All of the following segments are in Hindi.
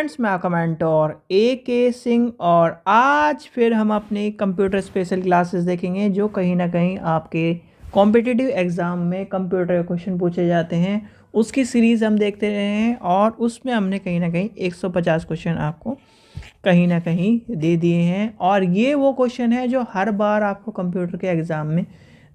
फ्रेंड्स, मैं आपका मेंटोर AK सिंह और आज फिर हम अपने कंप्यूटर स्पेशल क्लासेस देखेंगे जो कहीं ना कहीं आपके कॉम्पिटिटिव एग्ज़ाम में कंप्यूटर के क्वेश्चन पूछे जाते हैं। उसकी सीरीज़ हम देखते रहे हैं और उसमें हमने कहीं ना कहीं 150 क्वेश्चन आपको कहीं ना कहीं दे दिए हैं और ये वो क्वेश्चन है जो हर बार आपको कंप्यूटर के एग्ज़ाम में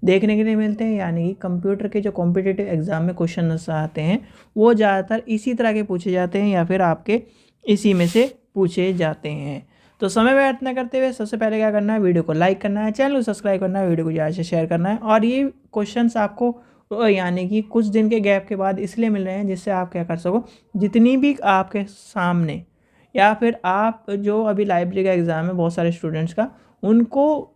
देखने के लिए मिलते हैं। यानी कि कंप्यूटर के जो कॉम्पिटिटिव एग्ज़ाम में क्वेश्चन आते हैं वो ज़्यादातर इसी तरह के पूछे जाते हैं या फिर आपके इसी में से पूछे जाते हैं। तो समय व्यर्थ न करते हुए सबसे पहले क्या करना है, वीडियो को लाइक करना है, चैनल को सब्सक्राइब करना है, वीडियो को ज़्यादा से शेयर करना है। और ये क्वेश्चंस आपको यानी कि कुछ दिन के गैप के बाद इसलिए मिल रहे हैं जिससे आप क्या कर सको, जितनी भी आपके सामने या फिर आप जो अभी लाइब्रेरी का एग्ज़ाम है बहुत सारे स्टूडेंट्स का, उनको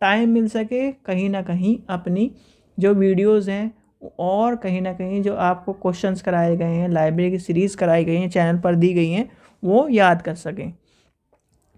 टाइम मिल सके कहीं ना कहीं अपनी जो वीडियोज़ हैं और कहीं ना कहीं जो आपको क्वेश्चंस कराए गए हैं, लाइब्रेरी की सीरीज़ कराई गई हैं, चैनल पर दी गई हैं, वो याद कर सकें।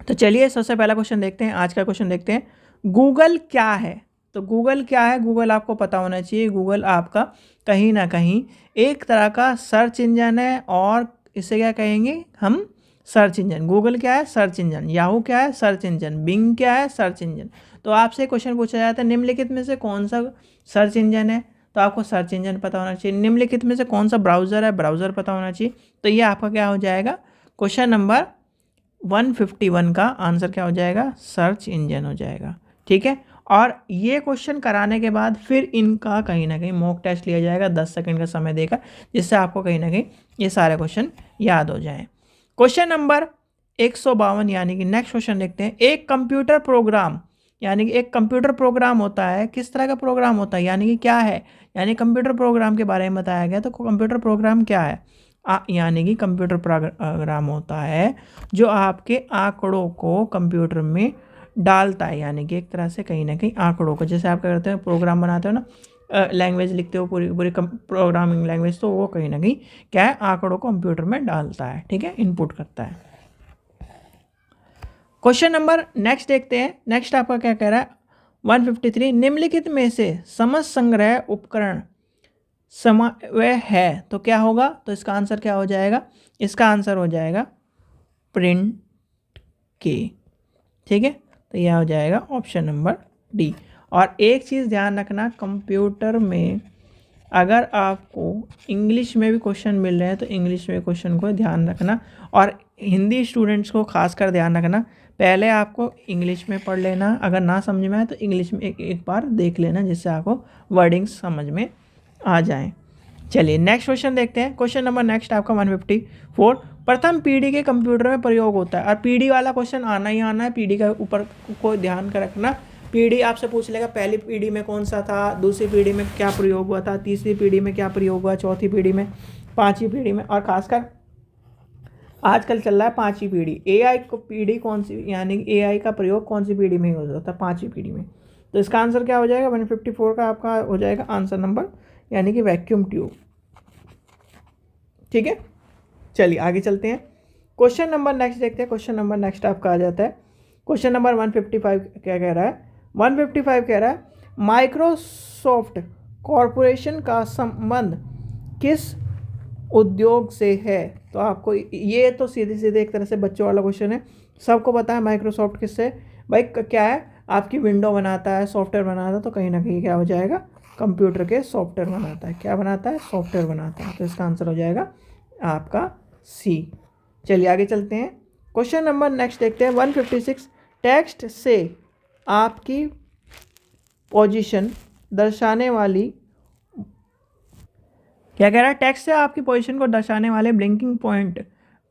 तो चलिए सबसे पहला क्वेश्चन देखते हैं। आज का क्वेश्चन देखते हैं, गूगल क्या है। तो गूगल क्या है, गूगल आपको पता होना चाहिए। गूगल आपका कहीं ना कहीं एक तरह का सर्च इंजन है और इसे क्या कहेंगे हम, सर्च इंजन। गूगल क्या है, सर्च इंजन। याहू क्या है, सर्च इंजन। बिंग क्या है, सर्च इंजन। तो आपसे क्वेश्चन पूछा जाता है निम्नलिखित में से कौन सा सर्च इंजन है, तो आपको सर्च इंजन पता होना चाहिए। निम्नलिखित में से कौन सा ब्राउज़र है, ब्राउज़र पता होना चाहिए। तो ये आपका क्या हो जाएगा, क्वेश्चन नंबर 151 का आंसर क्या हो जाएगा, सर्च इंजन हो जाएगा। ठीक है, और ये क्वेश्चन कराने के बाद फिर इनका कहीं ना कहीं मॉक टेस्ट लिया जाएगा 10 सेकंड का समय देकर, जिससे आपको कहीं ना कहीं ये सारे क्वेश्चन याद हो जाएं। क्वेश्चन नंबर 152 यानी कि नेक्स्ट क्वेश्चन देखते हैं। एक कंप्यूटर प्रोग्राम, यानी कि एक कंप्यूटर प्रोग्राम होता है, किस तरह का प्रोग्राम होता है, यानी कि क्या है, यानी कंप्यूटर प्रोग्राम के बारे में बताया गया। तो कंप्यूटर प्रोग्राम क्या है, यानी कि कंप्यूटर प्रोग्राम होता है जो आपके आंकड़ों को कंप्यूटर में डालता है। यानी कि एक तरह से कहीं ना कहीं आंकड़ों को, जैसे आप क्या करते हैं, प्रोग्राम बनाते हो ना, लैंग्वेज लिखते हो, पूरी पूरी प्रोग्रामिंग लैंग्वेज, तो वो कहीं ना कहीं क्या है, आंकड़ों को कंप्यूटर में डालता है। ठीक है, इनपुट करता है। क्वेश्चन नंबर नेक्स्ट देखते हैं। नेक्स्ट आपका क्या कह रहा है, 153, निम्नलिखित में से समझ संग्रह उपकरण समन्वय है तो क्या होगा। तो इसका आंसर क्या हो जाएगा, इसका आंसर हो जाएगा प्रिंट की। ठीक है, तो यह हो जाएगा ऑप्शन नंबर डी। और एक चीज़ ध्यान रखना, कंप्यूटर में अगर आपको इंग्लिश में भी क्वेश्चन मिल रहे हैं तो इंग्लिश में क्वेश्चन को ध्यान रखना, और हिंदी स्टूडेंट्स को खासकर ध्यान रखना, पहले आपको इंग्लिश में पढ़ लेना, अगर ना समझ में आए तो इंग्लिश में एक बार देख लेना, जिससे आपको वर्डिंग्स समझ में आ जाएं। चलिए नेक्स्ट क्वेश्चन देखते हैं। क्वेश्चन नंबर नेक्स्ट आपका 154, प्रथम पीढ़ी के कंप्यूटर में प्रयोग होता है। और पीढ़ी वाला क्वेश्चन आना ही आना है, पीढ़ी का ऊपर को ध्यान कर रखना। पीढ़ी आपसे पूछ लेगा पहली पीढ़ी में कौन सा था, दूसरी पीढ़ी में क्या प्रयोग हुआ था, तीसरी पीढ़ी में क्या प्रयोग हुआ, चौथी पीढ़ी में, पांचवी पीढ़ी में, और खासकर आजकल चल रहा है पांचवी पीढ़ी। AI को पीढ़ी कौन सी, यानी AI का प्रयोग कौन सी पीढ़ी में हो जाता है, पांचवी पीढ़ी में। तो इसका आंसर क्या हो जाएगा, 154 का आपका हो जाएगा आंसर नंबर, यानी कि वैक्यूम ट्यूब। ठीक है, चलिए आगे चलते हैं। क्वेश्चन नंबर नेक्स्ट देखते हैं। क्वेश्चन नंबर नेक्स्ट आपका आ जाता है, क्वेश्चन नंबर 155 क्या कह रहा है, 155 कह रहा है माइक्रोसॉफ्ट कॉरपोरेशन का संबंध किस उद्योग से है। तो आपको ये तो सीधे सीधे एक तरह से बच्चों वाला क्वेश्चन है, सबको पता है माइक्रोसॉफ्ट किससे, भाई क्या है, आपकी विंडो बनाता है, सॉफ्टवेयर बनाता है, तो कहीं ना कहीं क्या हो जाएगा, कंप्यूटर के सॉफ्टवेयर बनाता है। क्या बनाता है, सॉफ्टवेयर बनाता है। तो इसका आंसर हो जाएगा आपका सी। चलिए आगे चलते हैं। क्वेश्चन नंबर नेक्स्ट देखते हैं 156, टेक्स्ट से आपकी पोजीशन दर्शाने वाली, क्या कह रहा है, टेक्स्ट से आपकी पोजीशन को दर्शाने वाले ब्लिंकिंग पॉइंट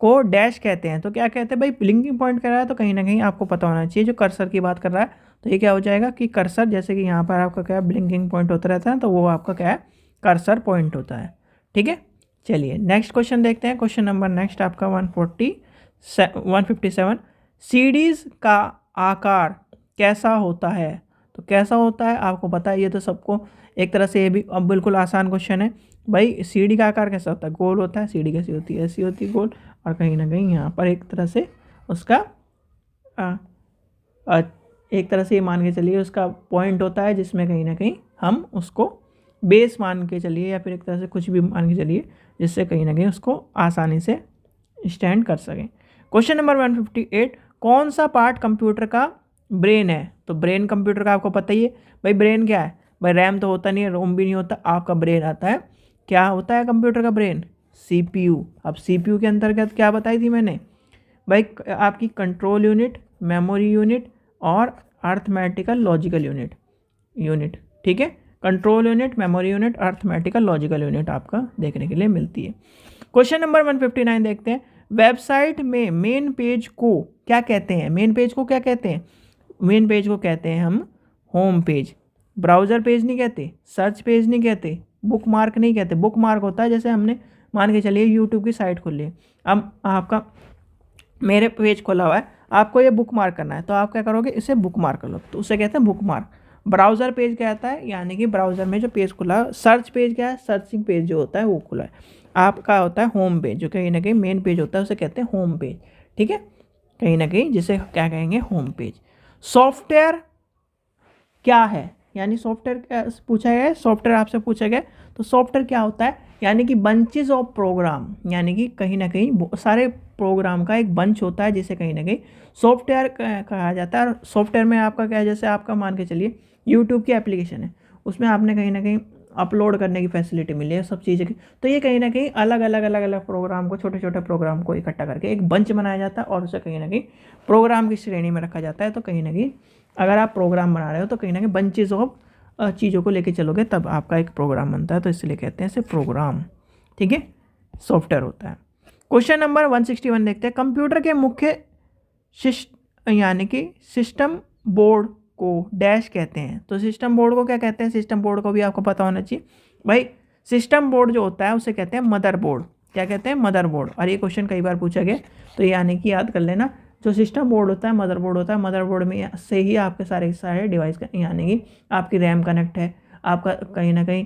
को डैश कहते हैं। तो क्या कहते हैं भाई, ब्लिंकिंग पॉइंट कह रहा है तो कहीं ना कहीं आपको पता होना चाहिए, जो कर्सर की बात कर रहा है। तो ये क्या हो जाएगा कि कर्सर, जैसे कि यहाँ पर आपका क्या है, ब्लिंकिंग पॉइंट होता रहता है, तो वो आपका क्या है, कर्सर पॉइंट होता है। ठीक है, चलिए नेक्स्ट क्वेश्चन देखते हैं। क्वेश्चन नंबर नेक्स्ट आपका 157, सीडीज का आकार कैसा होता है। तो कैसा होता है आपको पता है, ये तो सबको एक तरह से, ये भी अब बिल्कुल आसान क्वेश्चन है भाई। सीडी का आकार कैसा होता है, गोल होता है। सीडी कैसी होती है, ऐसी होती है, गोल। और कहीं ना कहीं यहाँ पर एक तरह से उसका एक तरह से ये मान के चलिए उसका पॉइंट होता है, जिसमें कहीं ना कहीं हम उसको बेस मान के चलिए या फिर एक तरह से कुछ भी मान के चलिए, जिससे कहीं ना कहीं उसको आसानी से स्टैंड कर सकें। क्वेश्चन नंबर 158, कौन सा पार्ट कंप्यूटर का ब्रेन है? तो ब्रेन कंप्यूटर का आपको पता ही है भाई। ब्रेन क्या है भाई? रैम तो होता नहीं है, रोम भी नहीं होता, आपका ब्रेन आता है। क्या होता है कंप्यूटर का ब्रेन? सीपीयू। अब सीपीयू के अंतर्गत क्या बताई थी मैंने भाई? आपकी कंट्रोल यूनिट, मेमोरी यूनिट और अर्थमेटिकल लॉजिकल यूनिट। ठीक है, control unit, memory unit, arithmetical logical unit आपका देखने के लिए मिलती है। क्वेश्चन नंबर 159 देखते हैं। वेबसाइट में मेन पेज को क्या कहते हैं? मेन पेज को क्या कहते हैं? मेन पेज को कहते हैं हम होम पेज। ब्राउज़र पेज नहीं कहते, सर्च पेज नहीं कहते, बुक मार्क नहीं कहते। बुक मार्क होता है जैसे हमने मान के चलिए यूट्यूब की साइट खोल ली, अब आपका मेरे पेज खोला हुआ है, आपको ये बुक मार्क करना है, तो आप क्या करोगे? इसे बुक मार्क कर लो, तो उसे कहते हैं बुक मार्क। ब्राउज़र पेज कहता है यानी कि ब्राउज़र में जो पेज खुला है। सर्च पेज क्या है? सर्चिंग पेज जो होता है वो खुला है। आपका होता है होम पेज, जो कहीं ना कहीं मेन पेज होता है उसे कहते हैं होम पेज। ठीक है, कहीं ना कहीं जिसे क्या कहेंगे? Home page. सॉफ्टवेयर क्या है? यानी सॉफ्टवेयर पूछा गया है, सॉफ्टवेयर आपसे पूछा गया, तो सॉफ्टवेयर क्या होता है? यानी कि बंचेज ऑफ प्रोग्राम, यानी कि कहीं ना कहीं सारे प्रोग्राम का एक बंच होता है जिसे कहीं ना कहीं सॉफ्टवेयर कहा जाता है। और सॉफ्टवेयर में आपका क्या है? जैसे आपका मान के चलिए यूट्यूब की एप्लीकेशन है, उसमें आपने कहीं ना कहीं अपलोड करने की फैसिलिटी मिली है सब चीज़ें की, तो ये कहीं ना कहीं अलग अलग प्रोग्राम को, छोटे छोटे प्रोग्राम को इकट्ठा करके एक बंच बनाया जाता है और उसे कहीं ना कहीं प्रोग्राम की श्रेणी में रखा जाता है। तो कहीं ना कहीं अगर आप प्रोग्राम बना रहे हो तो कहीं ना कहीं बंचेज ऑफ चीज़ों को लेके चलोगे तब आपका एक प्रोग्राम बनता है, तो इसलिए कहते हैं इसे प्रोग्राम। ठीक है, सॉफ्टवेयर होता है। क्वेश्चन नंबर 161 देखते हैं। कंप्यूटर के मुख्य यानी कि सिस्टम बोर्ड को डैश कहते हैं। तो सिस्टम बोर्ड को क्या कहते हैं? सिस्टम बोर्ड को भी आपको पता होना चाहिए भाई। सिस्टम बोर्ड जो होता है उसे कहते हैं मदर बोर्ड। क्या कहते हैं? Mother board. और ये क्वेश्चन कई बार पूछा गया, तो यानी कि याद कर लेना, जो सिस्टम बोर्ड होता है मदर बोर्ड होता है। मदर बोर्ड में से ही आपके सारे डिवाइस का, यानी कि आपकी रैम कनेक्ट है, आपका कहीं ना कहीं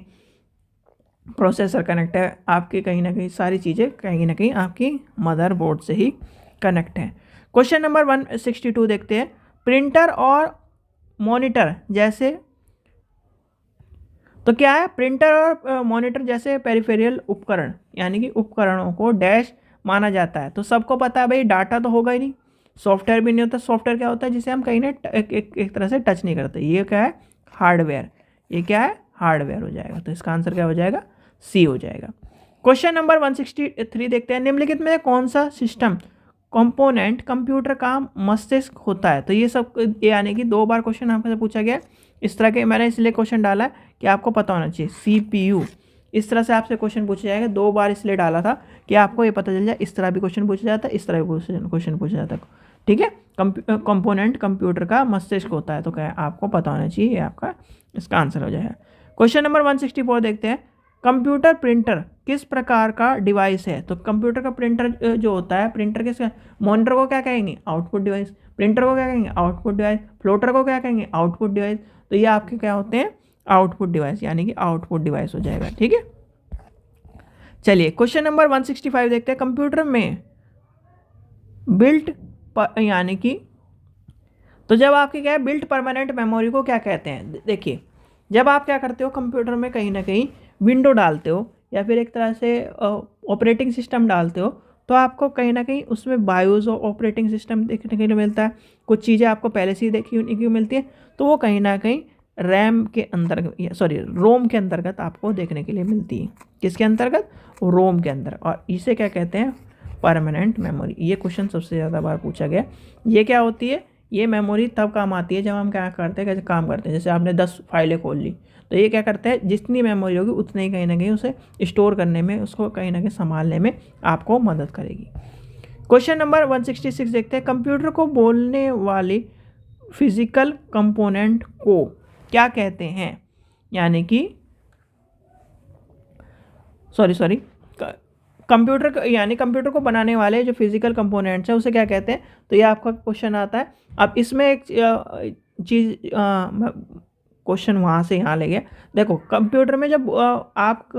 प्रोसेसर कनेक्ट है, आपकी कहीं ना कहीं सारी चीज़ें कहीं ना कहीं आपकी मदर बोर्ड से ही कनेक्ट है। क्वेश्चन नंबर 162 देखते हैं। प्रिंटर और मॉनिटर जैसे, तो क्या है? प्रिंटर और मॉनिटर जैसे पेरिफेरल उपकरण, यानी कि उपकरणों को डैश माना जाता है। तो सबको पता है भाई, डाटा तो होगा ही नहीं, सॉफ्टवेयर भी नहीं होता। सॉफ्टवेयर क्या होता है? जिसे हम कहीं ना एक तरह से टच नहीं करते। ये क्या है? हार्डवेयर। ये क्या है? हार्डवेयर हो जाएगा। तो इसका आंसर क्या हो जाएगा? सी हो जाएगा। क्वेश्चन नंबर 163 देखते हैं। निम्नलिखित में कौन सा सिस्टम कंपोनेंट कंप्यूटर का मस्तिष्क होता है? तो ये सब यानी कि 2 बार क्वेश्चन आपसे पूछा गया इस तरह के, मैंने इसलिए क्वेश्चन डाला है कि आपको पता होना चाहिए। सीपीयू, इस तरह से आपसे क्वेश्चन पूछा जाएगा। 2 बार इसलिए डाला था कि आपको ये पता चल जाए, इस तरह भी क्वेश्चन पूछा जाता है, इस तरह भी क्वेश्चन पूछा जाता है। ठीक है, कंपोनेंट कंप्यूटर का मस्तिष्क होता है, तो क्या आपको पता होना चाहिए, ये आपका इसका आंसर हो जाएगा। क्वेश्चन नंबर 164 देखते हैं। कंप्यूटर प्रिंटर किस प्रकार का डिवाइस है? तो कंप्यूटर का प्रिंटर जो होता है, प्रिंटर किस, मॉनिटर को क्या कहेंगे? Output device. प्रिंटर को क्या कहेंगे? Output device. फ्लोटर को क्या कहेंगे? Output device. तो ये आपके क्या होते हैं? आउटपुट डिवाइस, यानी कि आउटपुट डिवाइस हो जाएगा। ठीक है, चलिए क्वेश्चन नंबर 165 देखते हैं। कंप्यूटर में बिल्ट यानी कि, तो जब आपकी क्या है बिल्ट परमानेंट मेमोरी को क्या कहते हैं? देखिए, जब आप क्या करते हो कंप्यूटर में कहीं ना कहीं विंडो डालते हो या फिर एक तरह से ऑपरेटिंग सिस्टम डालते हो, तो आपको कहीं ना कहीं उसमें बायोस और ऑपरेटिंग सिस्टम देखने के लिए मिलता है। कुछ चीज़ें आपको पहले से ही देखी की मिलती है, तो वो कहीं ना कहीं रैम के अंतर्गत, सॉरी रोम के अंतर्गत आपको देखने के लिए मिलती है। किसके अंतर्गत? रोम के अंदर। और इसे क्या कहते हैं? Permanent memory. ये क्वेश्चन सबसे ज़्यादा बार पूछा गया। ये क्या होती है? ये मेमोरी तब काम आती है जब हम क्या करते हैं, कैसे काम करते हैं। जैसे आपने 10 फाइलें खोल ली, तो ये क्या करते हैं? जितनी मेमोरी होगी उतनी ही कहीं ना कहीं उसे स्टोर करने में, उसको कहीं ना कहीं संभालने में आपको मदद करेगी। क्वेश्चन नंबर 166 देखते हैं। कंप्यूटर को बोलने वाली फिजिकल कंपोनेंट को क्या कहते हैं? यानी कि सॉरी कंप्यूटर, यानी कंप्यूटर को बनाने वाले जो फिजिकल कंपोनेंट्स हैं उसे क्या कहते हैं? तो ये आपका क्वेश्चन आता है। अब इसमें एक चीज़, क्वेश्चन वहाँ से यहाँ ले गया। देखो, कंप्यूटर में जब आप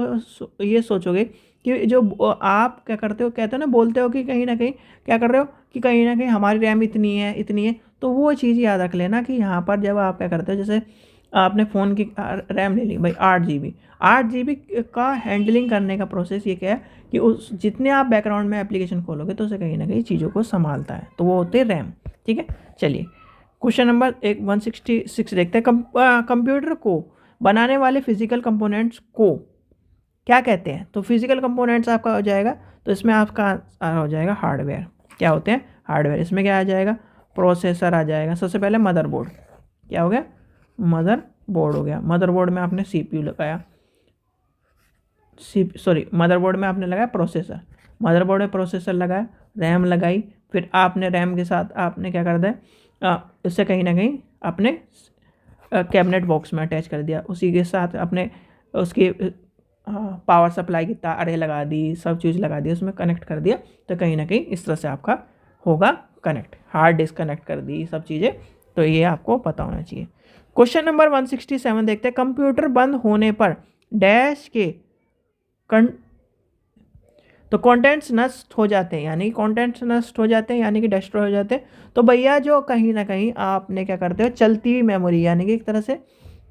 ये सोचोगे कि जो आप क्या करते हो, कहते हो ना, बोलते हो कि कहीं ना कहीं क्या कर रहे हो कि कहीं ना कहीं हमारी रैम इतनी है, तो वो चीज़ याद रख लेना कि यहाँ पर जब आप क्या करते हो, जैसे आपने फ़ोन की रैम ले ली भाई 8 GB। 8 GB का हैंडलिंग करने का प्रोसेस ये क्या है कि उस जितने आप बैकग्राउंड में एप्लीकेशन खोलोगे तो उसे कहीं ना कहीं चीज़ों को संभालता है, तो वो होते हैं रैम। ठीक है, चलिए क्वेश्चन नंबर 166 देखते हैं। कंप्यूटर को बनाने वाले फिजिकल कंपोनेंट्स को क्या कहते हैं? तो फिजिकल कंपोनेंट्स आपका हो जाएगा, तो इसमें आपका हो जाएगा हार्डवेयर। क्या होते हैं? हार्डवेयर। इसमें क्या आ जाएगा? प्रोसेसर आ जाएगा। सबसे पहले मदरबोर्ड, क्या हो गया? मदरबोर्ड हो गया। मदरबोर्ड में आपने CPU लगाया, मदरबोर्ड में आपने लगाया प्रोसेसर, मदरबोर्ड में प्रोसेसर लगाया, रैम लगाई, फिर आपने रैम के साथ आपने क्या कर दिया, इससे कहीं ना कहीं अपने कैबिनेट बॉक्स में अटैच कर दिया, उसी के साथ अपने उसकी पावर सप्लाई की तारें लगा दी, सब चीज़ लगा दी, उसमें कनेक्ट कर दिया, तो कहीं ना कहीं इस तरह से आपका होगा कनेक्ट। हार्ड डिस्क कनेक्ट कर दी, सब चीज़ें, तो ये आपको पता होना चाहिए। क्वेश्चन नंबर 167 देखते हैं। कंप्यूटर बंद होने पर डैश के तो कंटेंट्स नष्ट हो जाते हैं, यानी कंटेंट्स नष्ट हो जाते हैं यानी कि डिस्ट्रॉय हो जाते हैं। तो भैया जो कहीं ना कहीं आपने क्या करते हो, चलती हुई मेमोरी, यानी कि एक तरह से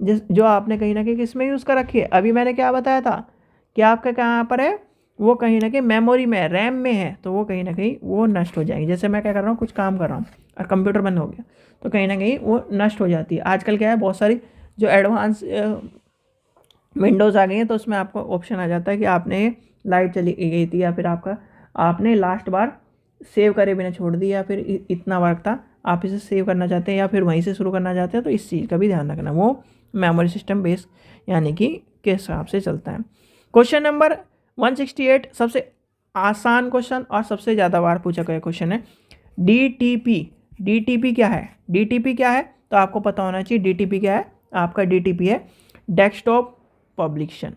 जो आपने कहीं ना कहीं किस में यूज़ कर रखी है, अभी मैंने क्या बताया था कि आपका कहाँ पर है, वो कहीं ना कहीं मेमोरी में, रैम में है, तो वो कहीं ना कहीं वो नष्ट हो जाएगी। जैसे मैं क्या कर रहा हूँ, कुछ काम कर रहा हूँ और कंप्यूटर बंद हो गया, तो कहीं ना कहीं वो नष्ट हो जाती है। आजकल क्या है, बहुत सारी जो एडवांस विंडोज़ आ गई हैं, तो उसमें आपको ऑप्शन आ जाता है कि आपने लाइट चली गई थी, या फिर आपने लास्ट बार सेव करे बिना छोड़ दी, या फिर इतना वर्क था, आप इसे सेव करना चाहते हैं या फिर वहीं से शुरू करना चाहते हैं, तो इस चीज़ का भी ध्यान रखना। वो मेमोरी सिस्टम बेस यानी कि के हिसाब से चलता है। क्वेश्चन नंबर 168 सबसे आसान क्वेश्चन और सबसे ज़्यादा बार पूछा गया क्वेश्चन है। DTP क्या है? DTP क्या है? तो आपको पता होना चाहिए DTP क्या है। आपका DTP है डेस्कटॉप पब्लिकेशन।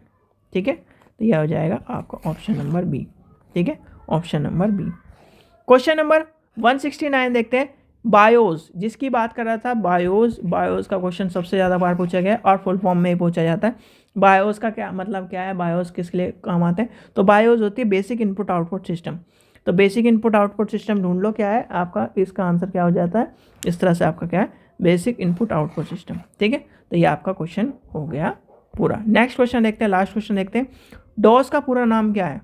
ठीक है, तो यह हो जाएगा आपका ऑप्शन नंबर बी। ठीक है, option number B. Question number 169 देखते हैं। बायोस, जिसकी बात कर रहा था, बायोस का क्वेश्चन सबसे ज़्यादा बार पूछा गया और फुल फॉर्म में ही पूछा जाता है। बायोस का क्या मतलब, क्या है, बायोस किस लिए काम आते हैं? तो बायोस होती है बेसिक इनपुट आउटपुट सिस्टम। तो बेसिक इनपुट आउटपुट सिस्टम ढूंढ लो क्या है आपका, इसका आंसर क्या हो जाता है, इस तरह से आपका क्या है, बेसिक इनपुट आउटपुट सिस्टम। ठीक है, तो ये आपका क्वेश्चन हो गया पूरा। नेक्स्ट क्वेश्चन देखते हैं, लास्ट क्वेश्चन देखते हैं। डॉस का पूरा नाम क्या है?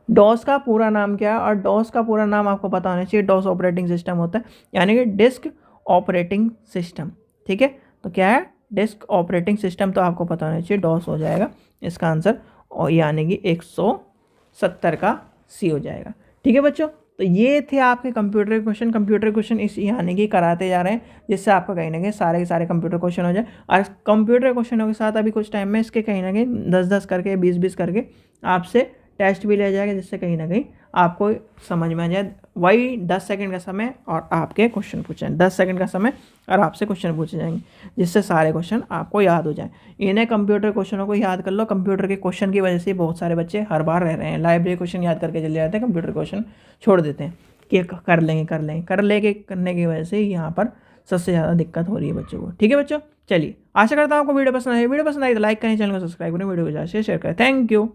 डॉस का पूरा नाम क्या है? और डॉस का पूरा नाम आपको पता होना चाहिए। डॉस ऑपरेटिंग सिस्टम होता है, यानी कि डिस्क ऑपरेटिंग सिस्टम। ठीक है, तो क्या है, डिस्क ऑपरेटिंग सिस्टम, तो आपको पता होना चाहिए डॉस हो जाएगा इसका आंसर, और यानी कि 170 का सी हो जाएगा। ठीक है बच्चों, तो ये थे आपके कंप्यूटर क्वेश्चन। कंप्यूटर क्वेश्चन इस यानी कि कराते जा रहे हैं, जिससे आपका कहीं ना कहीं सारे के सारे कंप्यूटर क्वेश्चन हो जाए। और कंप्यूटर क्वेश्चनों के साथ अभी कुछ टाइम में इसके कहीं ना कहीं 10-10 करके 20-20 करके आपसे टेस्ट भी लिया जाएगा, जिससे कहीं ना कहीं आपको समझ में आ जाए। वही 10 सेकंड का समय और आपके क्वेश्चन पूछे, 10 सेकंड का समय और आपसे क्वेश्चन पूछे जाएंगे, जिससे सारे क्वेश्चन आपको याद हो जाएं। इन्हें कंप्यूटर क्वेश्चनों को याद कर लो। कंप्यूटर के क्वेश्चन की वजह से बहुत सारे बच्चे हर बार रह रहे हैं, लाइब्रेरी क्वेश्चन याद करके चले जाते हैं, कंप्यूटर क्वेश्चन छोड़ देते हैं कि कर लेंगे करने की वजह से यहाँ पर सबसे ज़्यादा दिक्कत हो रही है बच्चों को। ठीक है बच्चों, चलिए आशा करता हूँ आपको वीडियो पसंद आई। वीडियो पसंद आई तो लाइक करें, चैनल को सब्सक्राइब करें, वीडियो को ज़्यादा शेयर करें। Thank you.